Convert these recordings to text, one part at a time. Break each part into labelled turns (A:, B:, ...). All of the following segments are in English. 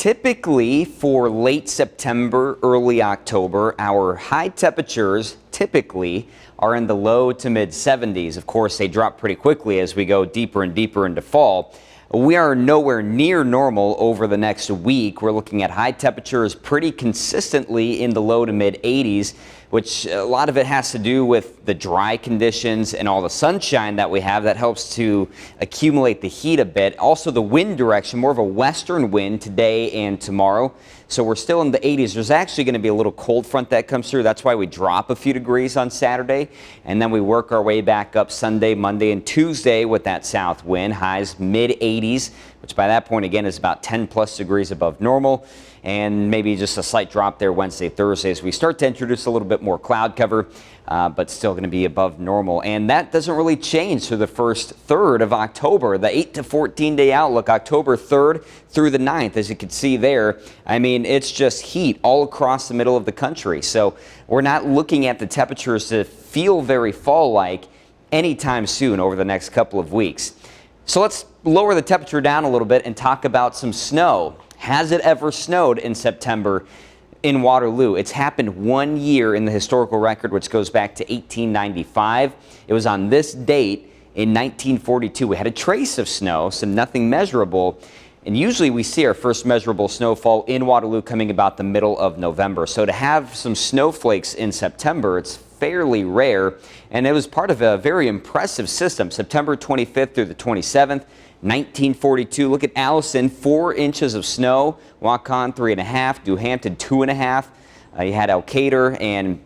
A: Typically for late September, early October, our high temperatures typically are in the low to mid 70s. Of course, they drop pretty quickly as we go deeper and deeper into fall. We are nowhere near normal over the next week. We're looking at high temperatures pretty consistently in the low to mid 80s, which a lot of it has to do with the dry conditions and all the sunshine that we have. That helps to accumulate the heat a bit. Also the wind direction, more of a western wind today and tomorrow. So we're still in the 80s. There's actually going to be a little cold front that comes through. That's why we drop a few degrees on Saturday. And then we work our way back up Sunday, Monday, and Tuesday with that south wind. Highs mid 80s, which by that point again is about 10 plus degrees above normal. And maybe just a slight drop there Wednesday, Thursday as we start to introduce a little bit more cloud cover, but still going to be above normal. And that doesn't really change through the first third of October. The 8 to 14 day outlook, October 3rd through the 9th, as you can see there. I mean, it's just heat all across the middle of the country. So we're not looking at the temperatures to feel very fall-like anytime soon over the next couple of weeks. So let's lower the temperature down a little bit and talk about some snow. Has it ever snowed in September in Waterloo? It's happened 1 year in the historical record, which goes back to 1895. It was on this date in 1942. We had a trace of snow, so nothing measurable. And usually we see our first measurable snowfall in Waterloo coming about the middle of November. So to have some snowflakes in September, it's fairly rare. And it was part of a very impressive system, September 25th through the 27th. 1942, look at Allison, 4 inches of snow, Waukon 3.5, New Hampton 2.5. You had Elkader and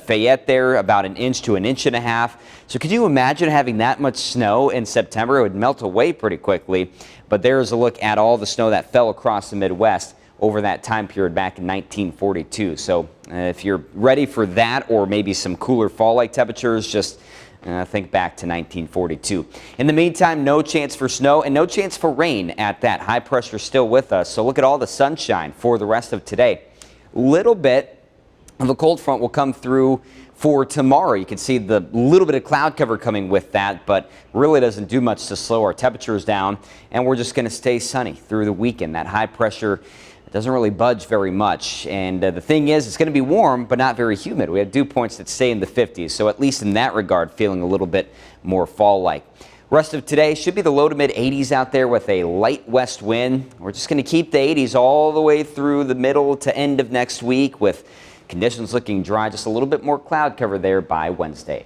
A: Fayette there about 1 inch to 1.5 inches. So could you imagine having that much snow in September? It would melt away pretty quickly. But there's a look at all the snow that fell across the Midwest over that time period back in 1942. So if you're ready for that or maybe some cooler fall-like temperatures, just think back to 1942. In the meantime, no chance for snow and no chance for rain at that. High pressure still with us. So look at all the sunshine for the rest of today. Little bit of a cold front will come through for tomorrow. You can see the little bit of cloud cover coming with that, but really doesn't do much to slow our temperatures down. And we're just going to stay sunny through the weekend. That high pressure doesn't really budge very much. And the thing is, it's going to be warm, but not very humid. We have dew points that stay in the 50s. So at least in that regard, feeling a little bit more fall-like. Rest of today should be the low to mid 80s out there with a light west wind. We're just going to keep the 80s all the way through the middle to end of next week with conditions looking dry, just a little bit more cloud cover there by Wednesday.